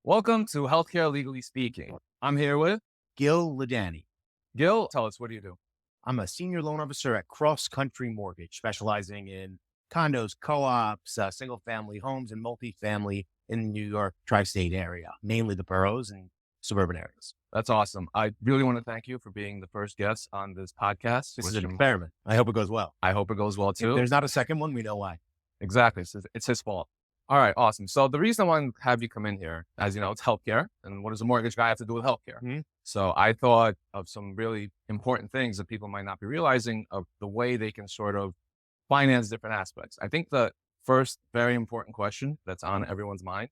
Welcome to Healthcare Legally Speaking. I'm here with Gil Ladani. Gil. Tell us, what do you do? I'm a senior loan officer at Cross Country Mortgage, specializing in condos, co-ops, single-family homes, and multifamily in the New York tri-state area, mainly the boroughs and suburban areas. That's awesome. I really want to thank you for being the first guest on this podcast. This is an experiment. I hope it goes well. I hope it goes well If too. there's not a second one, we know why. Exactly. It's his fault. All right, awesome. So the reason I wanted to have you come in here, as you know, it's healthcare. And what does a mortgage guy have to do with healthcare? Mhm. So I thought of some really important things that people might not be realizing of the way they can sort of finance different aspects. I think the first very important question that's on everyone's mind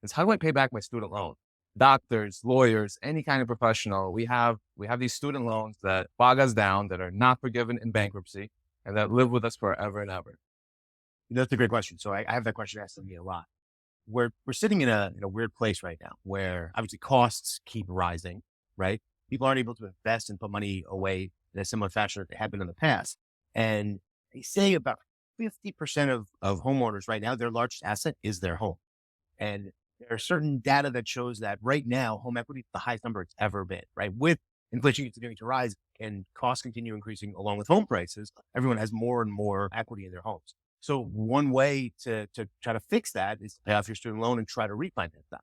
is, how do I pay back my student loan? Doctors, lawyers, any kind of professional, we have these student loans that bog us down, that are not forgiven in bankruptcy, and that live with us forever and ever. That's a great question. So I have that question asked of me a lot. We're sitting in a weird place right now where obviously costs keep rising, right? People aren't able to invest and put money away in a similar fashion that they have been in the past. And they say about 50% of homeowners right now, their largest asset is their home. And there are certain data that shows that right now, home equity is the highest number it's ever been, right? With inflation continuing to rise and costs continue increasing along with home prices, everyone has more and more equity in their homes. So one way to try to fix that is to pay off your student loan and try to refinance that.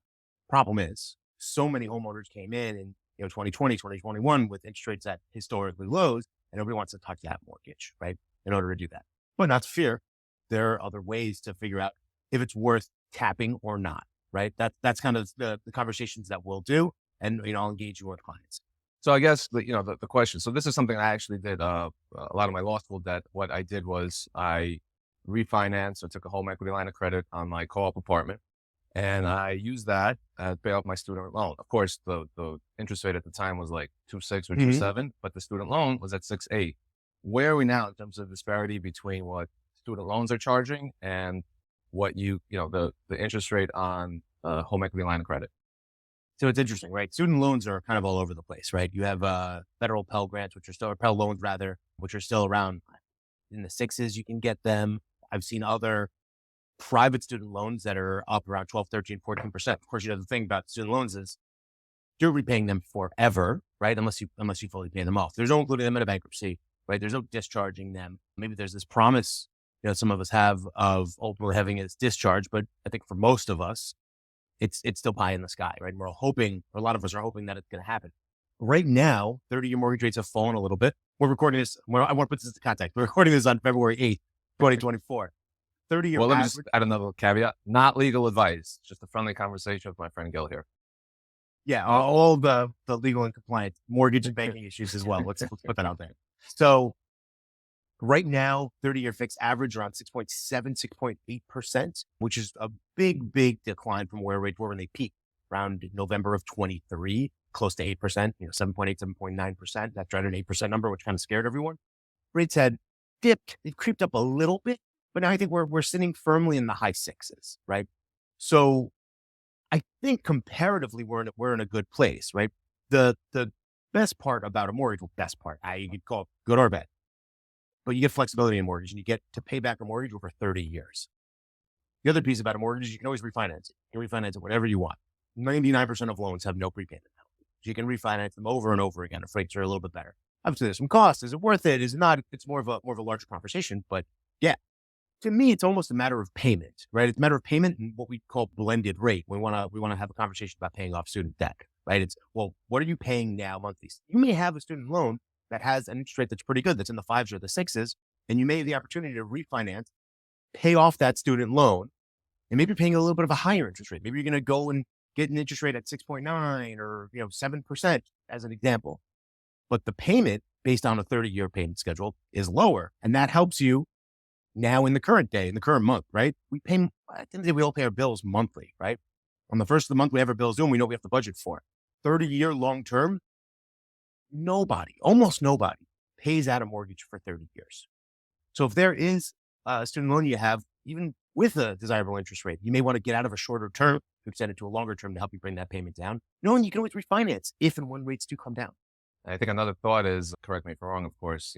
Problem is, so many homeowners came in 2020, 2021 with interest rates at historically lows, and nobody wants to touch that mortgage, right? In order to do that. But not to fear, there are other ways to figure out if it's worth tapping or not, right? That's kind of the conversations that we'll do, and I'll engage you with clients. So I guess the question. So this is something I actually did a lot of my law school debt. What I did was I refinanced or took a home equity line of credit on my co-op apartment, and I used that to pay off my student loan. Of course, the interest rate at the time was like 2.6 or 2.7, but the student loan was at 6.8. Where are we now in terms of disparity between what student loans are charging and what the interest rate on home equity line of credit? So it's interesting, right? Student loans are kind of all over the place, right? You have federal Pell grants, or Pell loans rather, which are still around in the sixes. You can get them. I've seen other private student loans that are up around 12, 13, 14%. Of course, the thing about student loans is you're repaying them forever, right? Unless you fully pay them off. There's no including them in a bankruptcy, right? There's no discharging them. Maybe there's this promise, some of us have of ultimately having it as discharge, but I think for most of us, it's still pie in the sky, right? We're all hoping, or a lot of us are hoping that it's going to happen. Right now, 30-year mortgage rates have fallen a little bit. We're recording this. I want to put this into context. We're recording this on February 8th, 2024. 30-year Well, let me average. just add another caveat. Not legal advice, just a friendly conversation with my friend Gil here. Yeah, all the legal and compliant mortgage and banking issues as well. Let's put that out there. So right now, 30-year fixed average around 6.7, 6.8%, which is a big decline from where rates were when they peaked around November of 23, close to 8%, 7.8, 7.9%. That dreaded 8% number, which kind of scared everyone. Rates had dipped. They've creeped up a little bit, but now I think we're sitting firmly in the high sixes, right? So I think comparatively, we're in a good place, right? The best part about a mortgage, you could call it good or bad, but you get flexibility in mortgage and you get to pay back a mortgage over 30 years. The other piece about a mortgage is you can always refinance it. You can refinance it whatever you want. 99% of loans have no prepayment penalty. So you can refinance them over and over again if rates are a little bit better. Obviously, there's some cost. Is it worth it? Is it not? It's more of a larger conversation. But yeah, to me, it's almost a matter of payment, right? It's a matter of payment and what we call blended rate. We want to have a conversation about paying off student debt, right? It's, well, what are you paying now monthly? You may have a student loan that has an interest rate that's pretty good, that's in the fives or the sixes, and you may have the opportunity to refinance, pay off that student loan, and maybe you're paying a little bit of a higher interest rate. Maybe you're going to go and get an interest rate at 6.9 or 7% as an example. But the payment based on a 30-year payment schedule is lower, and that helps you now in the current day, in the current month, right? We all pay our bills monthly, right? On the first of the month, we have our bills due and we know we have to budget for it. 30-year long term, almost nobody pays out a mortgage for 30 years. So if there is a student loan you have, even with a desirable interest rate, you may want to get out of a shorter term to extend it to a longer term to help you bring that payment down. Knowing you can always refinance if and when rates do come down. I think another thought is, correct me if I'm wrong, of course,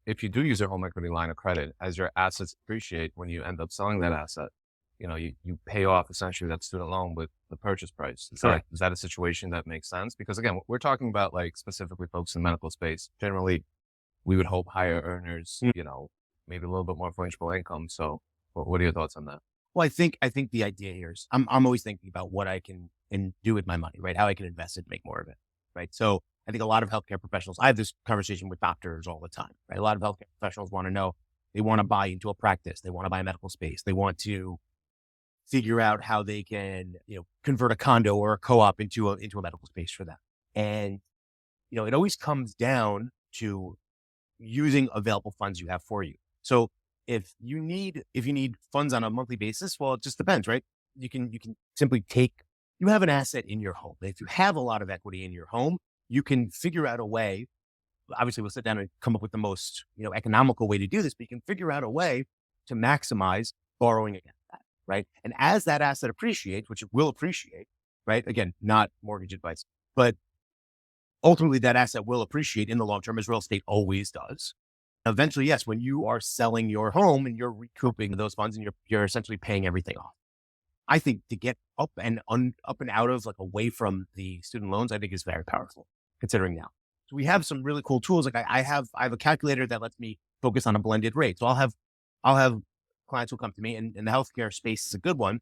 if you do use your home equity line of credit, as your assets appreciate when you end up selling that asset, you pay off essentially that student loan with the purchase price. Correct. Is that a situation that makes sense? Because again, we're talking about like specifically folks in medical space. Generally, we would hope higher earners, maybe a little bit more fungible income. So what are your thoughts on that? Well, I think the idea here is I'm always thinking about what I can do with my money, right? How I can invest it, make more of it, right? So I think a lot of healthcare professionals, I have this conversation with doctors all the time, right? A lot of healthcare professionals want to know, they want to buy into a practice, they want to buy a medical space, they want to figure out how they can, convert a condo or a co-op into a medical space for them. And, it always comes down to using available funds you have for you. So if you need funds on a monthly basis, well, it just depends, right? You can simply you have an asset in your home. If you have a lot of equity in your home, you can figure out a way. Obviously, we'll sit down and come up with the most, economical way to do this, but you can figure out a way to maximize borrowing against that, right? And as that asset appreciates, which it will appreciate, right? Again, not mortgage advice, but ultimately that asset will appreciate in the long term, as real estate always does. Eventually, yes, when you are selling your home and you're recouping those funds and you're essentially paying everything off. I think to get up and out of, like, away from the student loans, I think is very powerful considering now. So we have some really cool tools. Like I have a calculator that lets me focus on a blended rate. So I'll have clients who come to me, and the healthcare space is a good one.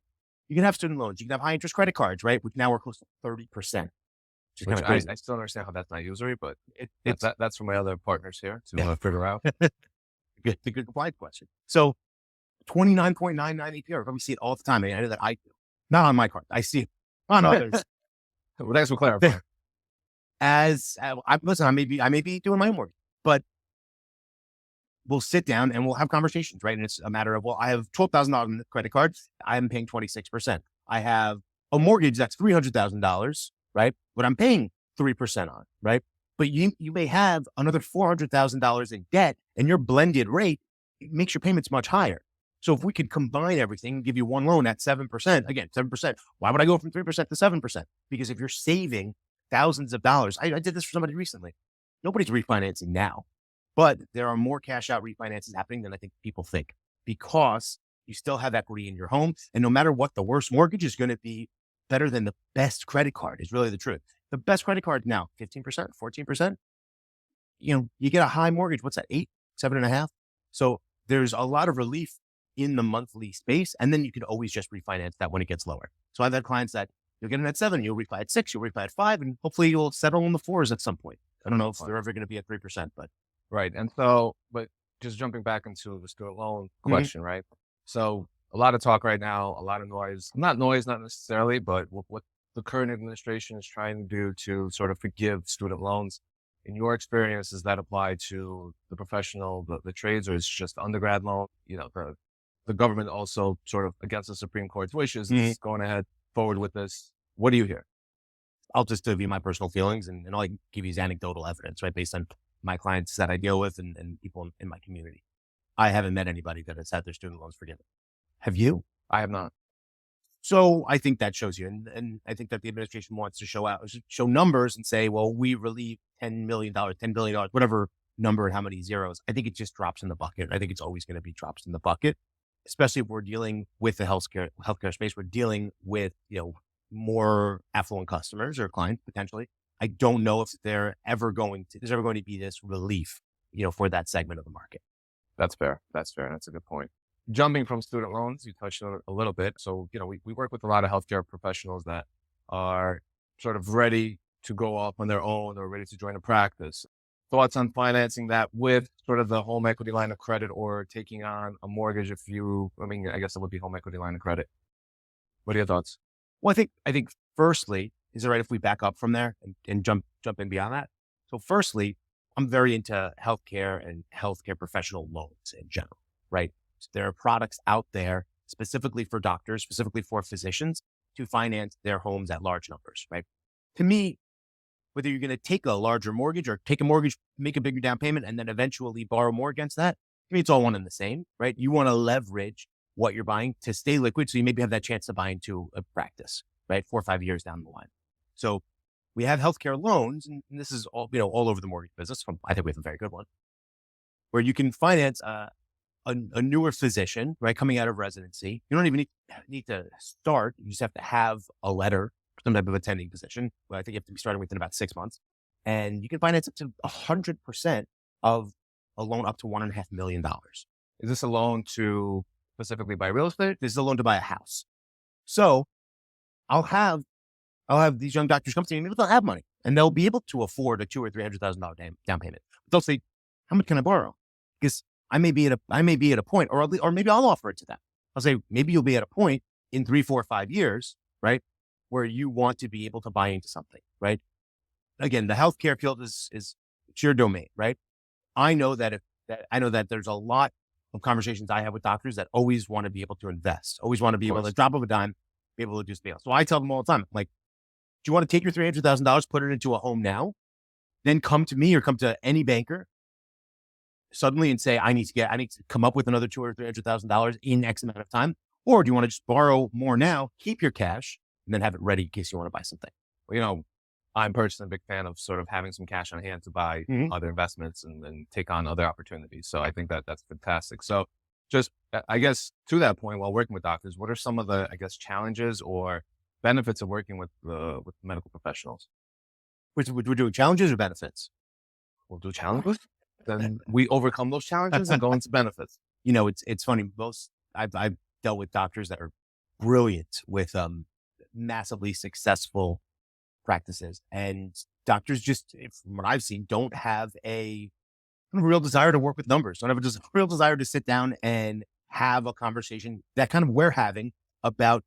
You can have student loans, you can have high interest credit cards, right? Which now we're close to 30%. Which I still don't understand how that's not usury, but that's for my other partners here to figure out. The good compliance question. So 29.99 APR. We see it all the time. I know that I do. Not on my card. I see it on others. Well, thanks for clarifying. Listen, I may be doing my own mortgage, but we'll sit down and we'll have conversations, right? And it's a matter of, well, I have $12,000 in the credit card. I'm paying 26%. I have a mortgage that's $300,000, right? But I'm paying 3% on, right? But you may have another $400,000 in debt, and your blended rate makes your payments much higher. So if we could combine everything and give you one loan at 7%, again, 7%, why would I go from 3% to 7%? Because if you're saving thousands of dollars, I did this for somebody recently. Nobody's refinancing now, but there are more cash out refinances happening than I think people think, because you still have equity in your home. And no matter what, the worst mortgage is going to be better than the best credit card, is really the truth. The best credit card now, 15%, 14%. You get a high mortgage. What's that? 8, 7.5. So there's a lot of relief in the monthly space. And then you could always just refinance that when it gets lower. So I've had clients that you'll get in at 7, you'll refi at 6, you'll refi at 5, and hopefully you'll settle in the 4s at some point. I don't know if they're ever going to be at 3%, but. Right. And so, but just jumping back into the student loan question, right? So a lot of talk right now, a lot of noise, not necessarily, but what the current administration is trying to do to sort of forgive student loans. In your experience, does that apply to the professional, the trades, or is it just undergrad loan? The government also sort of, against the Supreme Court's wishes, is going ahead forward with this. What do you hear? I'll just give you my personal feelings, and all I can give you is anecdotal evidence, right? Based on my clients that I deal with and people in my community. I haven't met anybody that has had their student loans forgiven. Have you? I have not. So I think that shows you. And I think that the administration wants to show numbers and say, well, we relieve $10 million, $10 billion, whatever number and how many zeros. I think it just drops in the bucket. I think it's always going to be drops in the bucket, especially if we're dealing with the healthcare space. We're dealing with, more affluent customers or clients potentially. I don't know if there's ever going to be this relief, for that segment of the market. That's fair. That's a good point. Jumping from student loans, you touched on it a little bit. So, we work with a lot of healthcare professionals that are sort of ready to go off on their own or ready to join a practice. Thoughts on financing that with sort of the home equity line of credit, or taking on a mortgage I guess it would be home equity line of credit. What are your thoughts? Well, I think firstly, is it right if we back up from there and jump in beyond that? So firstly, I'm very into healthcare and healthcare professional loans in general, right? So there are products out there specifically for doctors, specifically for physicians, to finance their homes at large numbers, right? To me, whether you're going to take a larger mortgage or take a mortgage, make a bigger down payment, and then eventually borrow more against that, to me, it's all one and the same, right? You want to leverage what you're buying to stay liquid, so you maybe have that chance to buy into a practice, right? 4 or 5 years down the line. So we have healthcare loans, and this is all over the mortgage business. I think we have a very good one, where you can finance a a newer physician, right, coming out of residency, you don't even need to start. You just have to have a letter, some type of attending position. Well, I think you have to be starting within about 6 months. And you can finance up to 100% of a loan up to $1.5 million. Is this a loan to specifically buy real estate? This is a loan to buy a house. So I'll have these young doctors come to me, maybe they'll have money and they'll be able to afford a $200,000 or $300,000 down payment. But they'll say, how much can I borrow? Because I may be at a point, or maybe I'll offer it to them. I'll say, maybe you'll be at a point in 3, 4, 5 years, right, where you want to be able to buy into something, right? Again, the healthcare field is it's your domain, right? I know that there's a lot of conversations I have with doctors that always want to be able to invest, always want to be able to drop of a dime, be able to do something else. So I tell them all the time, like, do you want to take your $300,000, put it into a home now, then come to me or come to any banker suddenly and say, I need to come up with another $200,000 or $300,000 in X amount of time? Or do you want to just borrow more now, keep your cash, and then have it ready in case you want to buy something? Well, I'm personally a big fan of sort of having some cash on hand to buy other investments and take on other opportunities. So I think that that's fantastic. So just, I guess, to that point, while working with doctors, what are some of the, I guess, challenges or benefits of working with medical professionals? We're doing challenges or benefits? We'll do challenges. Then we overcome those challenges and go into benefits. It's funny. I've dealt with doctors that are brilliant with massively successful practices, and doctors just, from what I've seen, don't have a real desire to work with numbers. Don't have a real desire to sit down and have a conversation that kind of we're having about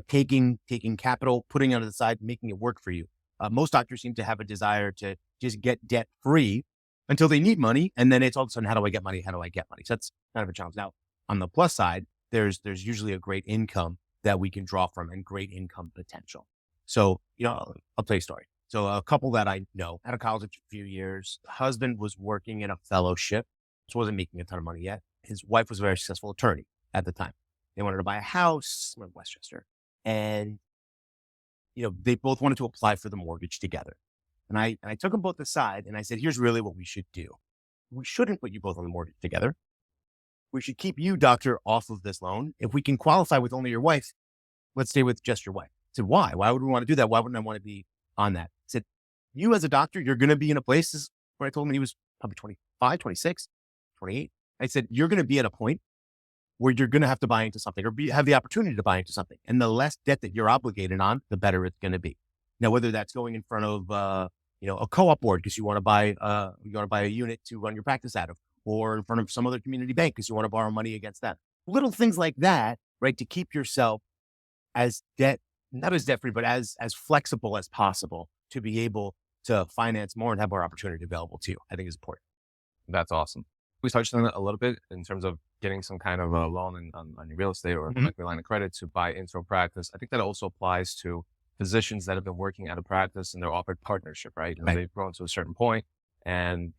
taking capital, putting it on the side, making it work for you. Most doctors seem to have a desire to just get debt free until they need money. And then it's all of a sudden, how do I get money? How do I get money? So that's kind of a challenge. Now, on the plus side, there's usually a great income that we can draw from and great income potential. So, I'll tell you a story. So a couple that I know out of college a few years, husband was working in a fellowship, so wasn't making a ton of money yet. His wife was a very successful attorney at the time. They wanted to buy a house in Westchester, and they both wanted to apply for the mortgage together. And I took them both aside and I said, here's really what we should do. We shouldn't put you both on the mortgage together. We should keep you, doctor, off of this loan. If we can qualify with only your wife, let's stay with just your wife. I said, why? Why would we want to do that? Why wouldn't I want to be on that? I said, you as a doctor, you're going to be in a place, this is what I told him when he was probably 25, 26, 28. I said, you're going to be at a point where you're going to have to buy into something or have the opportunity to buy into something. And the less debt that you're obligated on, the better it's going to be. Now, whether that's going in front of, a co-op board because you want to buy a unit to run your practice out of, or in front of some other community bank because you want to borrow money against that. Little things like that, right? To keep yourself not as debt free, but as flexible as possible to be able to finance more and have more opportunity available to you, I think is important. That's awesome. We touched on it a little bit in terms of getting some kind of a loan on your real estate or equity line of credit to buy into a practice. I think that also applies to physicians that have been working at a practice and they're offered partnership, right? And they've grown to a certain point and,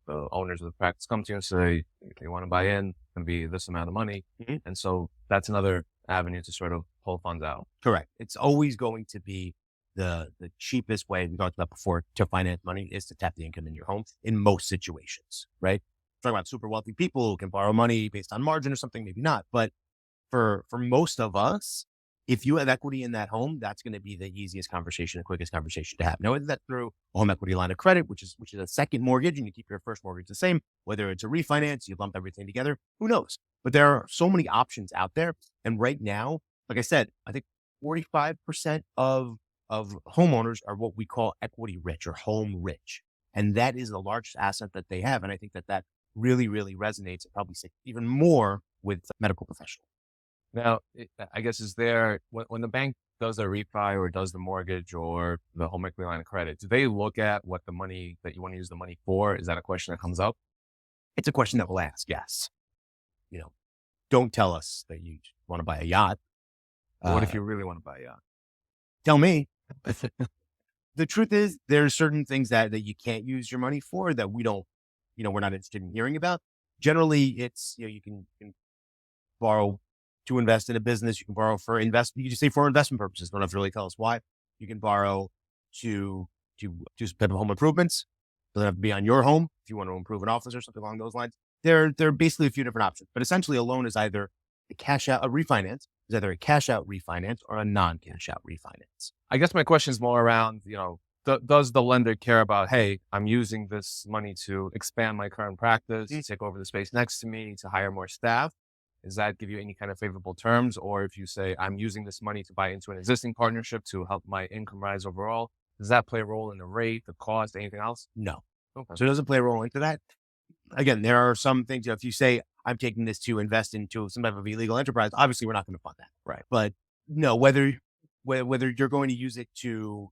the owners of the practice come to you and say, if you want to buy in, it's going to be this amount of money. And so that's another avenue to sort of pull funds out. Correct. It's always going to be the cheapest way, we talked about before, to finance money is to tap the income in your home in most situations, right? Talking about super wealthy people who can borrow money based on margin or something, maybe not. But for most of us, if you have equity in that home, that's going to be the easiest conversation, the quickest conversation to have. Now, whether that's through a home equity line of credit, which is a second mortgage and you keep your first mortgage the same, whether it's a refinance, you lump everything together, who knows? But there are so many options out there. And right now, like I said, I think 45% of homeowners are what we call equity rich or home rich. And that is the largest asset that they have. And I think that really, really resonates and probably even more with medical professionals. Now, I guess, is there, when the bank does a refi or does the mortgage or the home equity line of credit, do they look at what the money that you want to use the money for? Is that a question that comes up? It's a question that we'll ask, yes. Don't tell us that you want to buy a yacht. What if you really want to buy a yacht? Tell me. The truth is, there's certain things that you can't use your money for that we don't, we're not interested in hearing about. Generally, it's, you can borrow to invest in a business. You can borrow for investment. You can just say for investment purposes. Don't have to really tell us why. You can borrow to do some type of home improvements. Doesn't have to be on your home. If you want to improve an office or something along those lines, There are basically a few different options, but essentially a loan is either a cash out, a refinance is either a cash out refinance or a non-cash out refinance. I guess my question is more around, does the lender care about, hey, I'm using this money to expand my current practice, to take over the space next to me, to hire more staff? Does that give you any kind of favorable terms? Or if you say, I'm using this money to buy into an existing partnership to help my income rise overall, does that play a role in the rate, the cost, anything else? No. Okay. So it doesn't play a role into that. Again, there are some things, if you say, I'm taking this to invest into some type of illegal enterprise, obviously we're not going to fund that. Right. But no, whether you're going to use it to,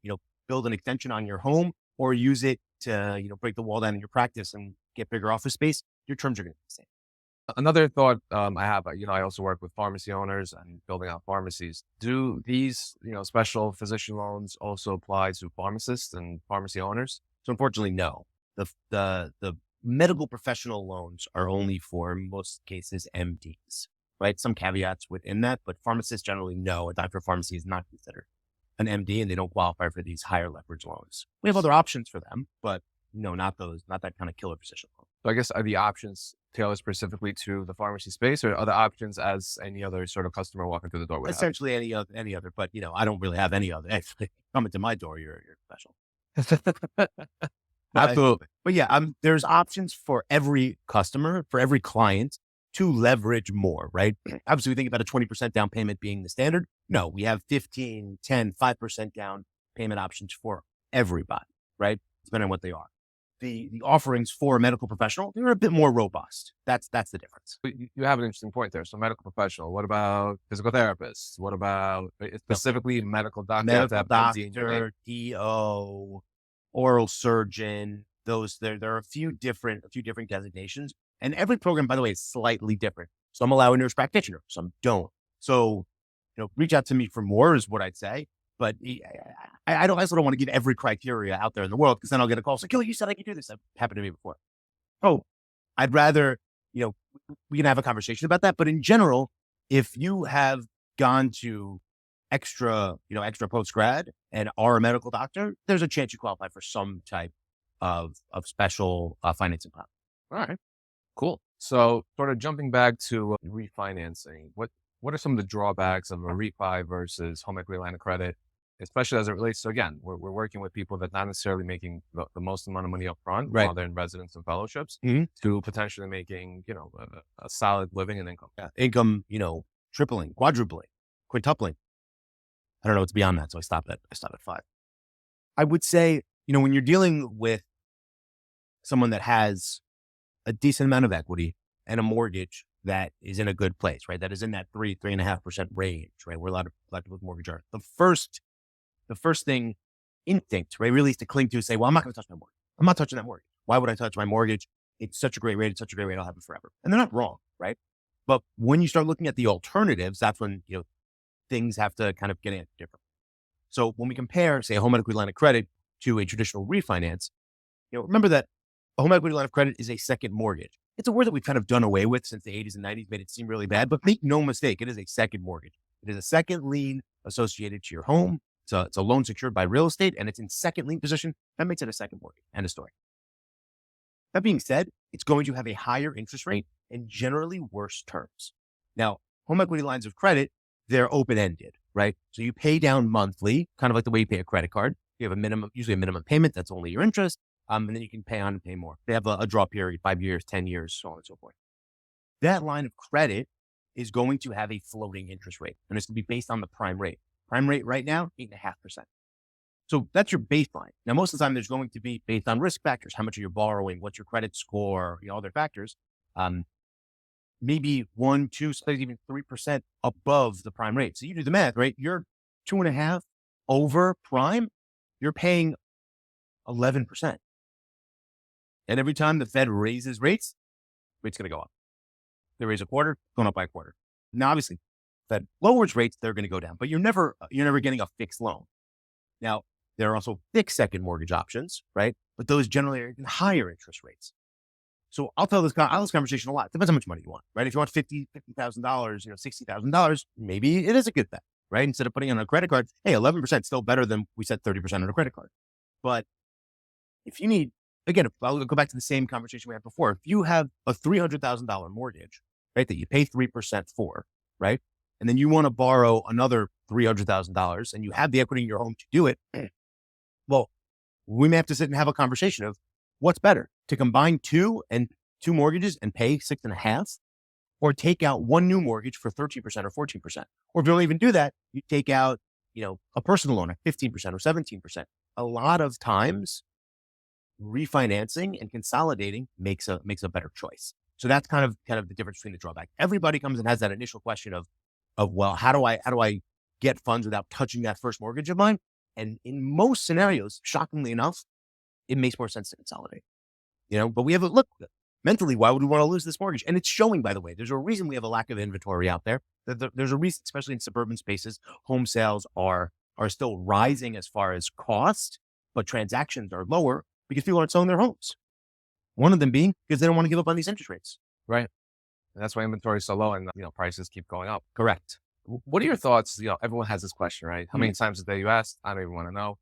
build an extension on your home or use it to, break the wall down in your practice and get bigger office space, your terms are going to be the same. Another thought I have, I also work with pharmacy owners and building out pharmacies. Do these, special physician loans also apply to pharmacists and pharmacy owners? So unfortunately, no. The medical professional loans are only for, in most cases, MDs, right? Some caveats within that, but pharmacists generally no. A doctor of pharmacy is not considered an MD and they don't qualify for these higher leverage loans. We have other options for them, but no, not that kind of killer physician loan. So I guess are the options tailored specifically to the pharmacy space, or other options as any other sort of customer walking through the door would have? Essentially any other, but I don't really have any other. Actually, coming to my door, you're special. Absolutely. But yeah, there's options for every customer, for every client to leverage more, right? Obviously, we think about a 20% down payment being the standard. No, we have 15, 10, 5% down payment options for everybody, right? Depending on what they are. The offerings for a medical professional, they're a bit more robust. That's the difference. You have an interesting point there. So medical professional, what about physical therapists? What about specifically medical doctor? Medical doctor, DO, oral surgeon, there are a few different designations. And every program, by the way, is slightly different. Some allow a nurse practitioner, some don't. So, reach out to me for more is what I'd say. But I also don't want to give every criteria out there in the world because then I'll get a call. So, Gil, you said I could do this. That happened to me before. Oh, I'd rather, we can have a conversation about that. But in general, if you have gone to extra post-grad and are a medical doctor, there's a chance you qualify for some type of special financing plan. All right, cool. So sort of jumping back to refinancing, what are some of the drawbacks of a refi versus home equity line of credit, especially as it relates to, again, we're working with people that not necessarily making the most amount of money up front right. while they're in residence and fellowships to potentially making, a solid living and income. Yeah. Income, tripling, quadrupling, quintupling. I don't know what's beyond that. So I stopped at 5. I would say, when you're dealing with someone that has a decent amount of equity and a mortgage that is in a good place, right? That is in that 3.5% range, right? We're allowed to put mortgage on. The first thing, instinct, right? Really is to cling to say, well, I'm not going to touch my mortgage. I'm not touching that mortgage. Why would I touch my mortgage? It's such a great rate. It's such a great rate. I'll have it forever. And they're not wrong, right? But when you start looking at the alternatives, that's when, things have to kind of get in different. So when we compare, say, a home equity line of credit to a traditional refinance, remember that a home equity line of credit is a second mortgage. It's a word that we've kind of done away with since the 80s and 90s, made it seem really bad, but make no mistake, it is a second mortgage. It is a second lien associated to your home. It's a loan secured by real estate and it's in second lien position. That makes it a second mortgage. End of story. That being said, it's going to have a higher interest rate and generally worse terms. Now, home equity lines of credit, they're open-ended, right? So you pay down monthly, kind of like the way you pay a credit card. You have usually a minimum payment. That's only your interest. And then you can pay on and pay more. They have a draw period, 5 years, 10 years, so on and so forth. That line of credit is going to have a floating interest rate, and it's going to be based on the prime rate. Prime rate right now, 8.5%. So that's your baseline. Now, most of the time, there's going to be based on risk factors. How much are you borrowing? What's your credit score? Other factors. Maybe 1, 2, sometimes even 3% above the prime rate. So you do the math, right? You're 2.5 over prime. You're paying 11%. And every time the Fed raises rates going to go up. They raise a quarter, going up by a quarter. Now, obviously, Fed lowers rates, they're going to go down, but you're never getting a fixed loan. Now, there are also fixed second mortgage options, right? But those generally are higher interest rates. So I'll tell this conversation a lot. Depends how much money you want, right? If you want $50,000, $60,000, maybe it is a good bet, right? Instead of putting on a credit card, hey, 11% still better than we said 30% on a credit card. But if you need again, I'll go back to the same conversation we had before. If you have a $300,000 mortgage, right, that you pay 3% for, right, and then you want to borrow another $300,000 and you have the equity in your home to do it, well, we may have to sit and have a conversation of what's better, to combine two mortgages and pay 6.5%, or take out one new mortgage for 13% or 14%. Or if you don't even do that, you take out, a personal loan at 15% or 17%. A lot of times refinancing and consolidating makes a better choice. So that's kind of the difference between the drawback. Everybody comes and has that initial question of, well, how do I get funds without touching that first mortgage of mine? And in most scenarios, shockingly enough, it makes more sense to consolidate. But we have a look mentally. Why would we want to lose this mortgage? And it's showing, by the way. There's a reason we have a lack of inventory out there. There's a reason, especially in suburban spaces, home sales are still rising as far as cost, but transactions are lower because people aren't selling their homes. One of them being because they don't want to give up on these interest rates. Right. And that's why inventory is so low and, prices keep going up. Correct. What are your thoughts? Everyone has this question, right? How many times a day you asked? I don't even want to know.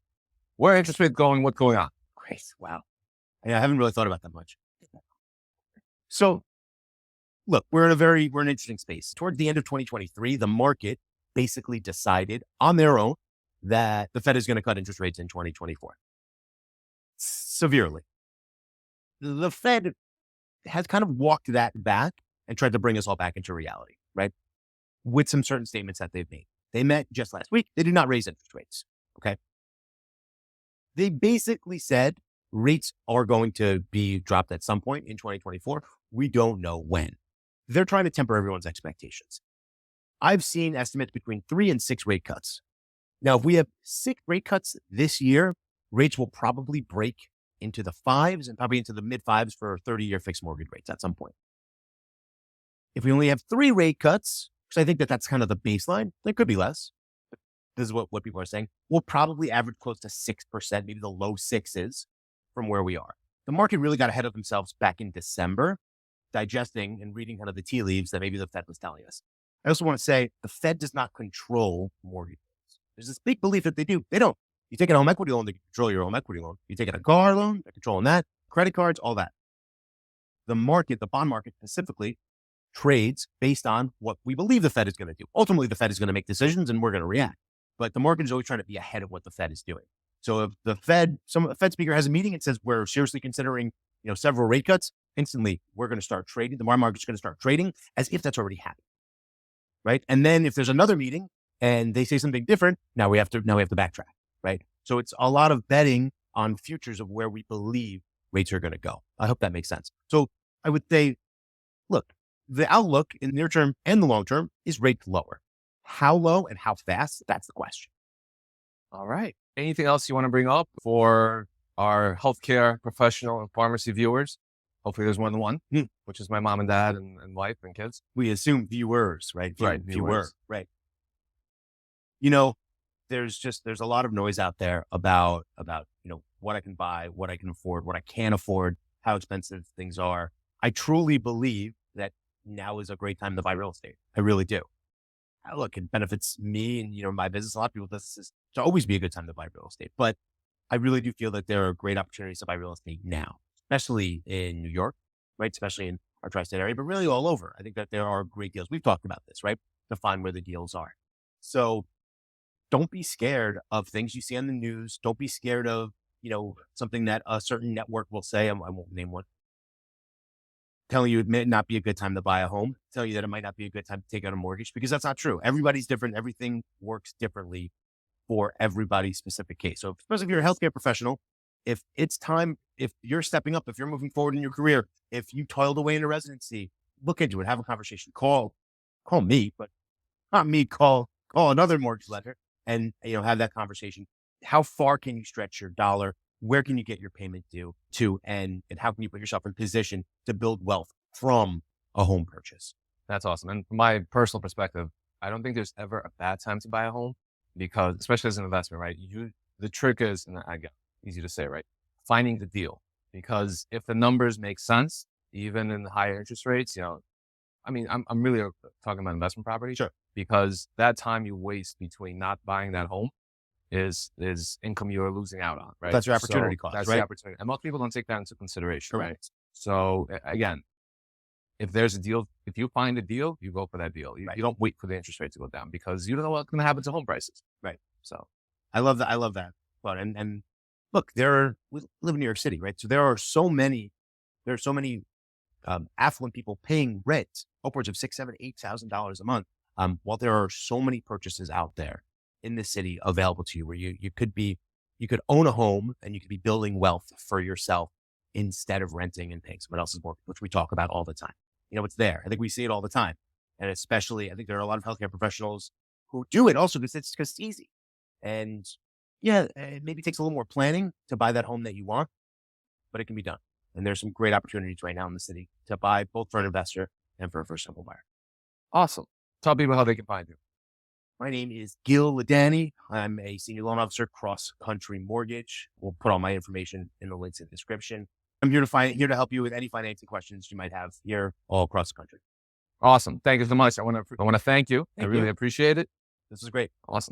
Where are interest rates going? What's going on? Great. Wow. Yeah, I haven't really thought about that much. So look, we're in an interesting space. Towards the end of 2023, the market basically decided on their own that the Fed is going to cut interest rates in 2024 severely. The Fed has kind of walked that back and tried to bring us all back into reality, right? With some certain statements that they've made. They met just last week. They did not raise interest rates. Okay. They basically said rates are going to be dropped at some point in 2024. We don't know when. They're trying to temper everyone's expectations. I've seen estimates between 3 and 6 rate cuts. Now, if we have 6 rate cuts this year, rates will probably break into the 5s and probably into the mid 5s for 30-year fixed mortgage rates at some point. If we only have 3 rate cuts, because I think that's kind of the baseline, there could be less. But this is what people are saying. We'll probably average close to 6%, maybe the low 6s from where we are. The market really got ahead of themselves back in December, digesting and reading kind of the tea leaves that maybe the Fed was telling us. I also want to say the Fed does not control mortgage loans. There's this big belief that they do. They don't. You take a home equity loan, they control your home equity loan. You take a car loan, they're controlling that. Credit cards, all that. The market, the bond market specifically, trades based on what we believe the Fed is going to do. Ultimately, the Fed is going to make decisions and we're going to react. But the market is always trying to be ahead of what the Fed is doing. So if the Fed speaker has a meeting and says we're seriously considering, several rate cuts, instantly we're going to start trading. The market's going to start trading as if that's already happened, right? And then if there's another meeting and they say something different, now we have to backtrack, right? So it's a lot of betting on futures of where we believe rates are going to go. I hope that makes sense. So I would say, look, the outlook in the near term and the long term is rates lower. How low and how fast? That's the question. All right. Anything else you want to bring up for our healthcare professional and pharmacy viewers? Hopefully there's more than one, which is my mom and dad and wife and kids. We assume viewers, right? Right. Viewers. Right. There's a lot of noise out there about, what I can buy, what I can afford, what I can't afford, how expensive things are. I truly believe that now is a great time to buy real estate. I really do. Look, it benefits me and, my business. A lot of people's businesses to always be a good time to buy real estate. But I really do feel that there are great opportunities to buy real estate now, especially in New York, right? Especially in our tri-state area, but really all over. I think that there are great deals. We've talked about this, right? To find where the deals are. So don't be scared of things you see on the news. Don't be scared of, something that a certain network will say. I won't name one. Telling you it may not be a good time to buy a home, telling you that it might not be a good time to take out a mortgage, because that's not true. Everybody's different. Everything works differently for everybody's specific case. So especially if you're a healthcare professional, if it's time, if you're stepping up, if you're moving forward in your career, if you toiled away in a residency, look into it, have a conversation, call me, but not me, call another mortgage lender and, have that conversation. How far can you stretch your dollar? Where can you get your payment due to? And how can you put yourself in position to build wealth from a home purchase? That's awesome. And from my personal perspective, I don't think there's ever a bad time to buy a home because, especially as an investment, right? The trick is, and I got easy to say, right? Finding the deal. Because if the numbers make sense, even in the higher interest rates, I'm really talking about investment property. Sure. Because that time you waste between not buying that home is income you're losing out on, right? That's your opportunity cost, That's right? the opportunity. And most people don't take that into consideration, right? Correct. So again, if there's a deal, if you find a deal, you go for that deal. You don't wait for the interest rate to go down because you don't know what's going to happen to home prices. Right. So I love that. I love that. But and look, we live in New York City, right? So there are so many affluent people paying rent upwards of $6,000, $7,000, $8,000 a month. While there are so many purchases out there in the city available to you, where you could own a home and you could be building wealth for yourself instead of renting and paying someone else's mortgage, which we talk about all the time. It's there. I think we see it all the time, and especially I think there are a lot of healthcare professionals who do it also because it's easy. And yeah, it maybe takes a little more planning to buy that home that you want, but it can be done. And there's some great opportunities right now in the city to buy both for an investor and for a first-time home buyer. awesome. Tell people how they can find you. My name is Gil Ladani. I'm a senior loan officer, Cross Country Mortgage. We'll put all my information in the links in the description. I'm here to help you with any financing questions you might have here all across the country. Awesome. Thank you so much. I want to thank you. I Thank really you. appreciate it. This is great. Awesome.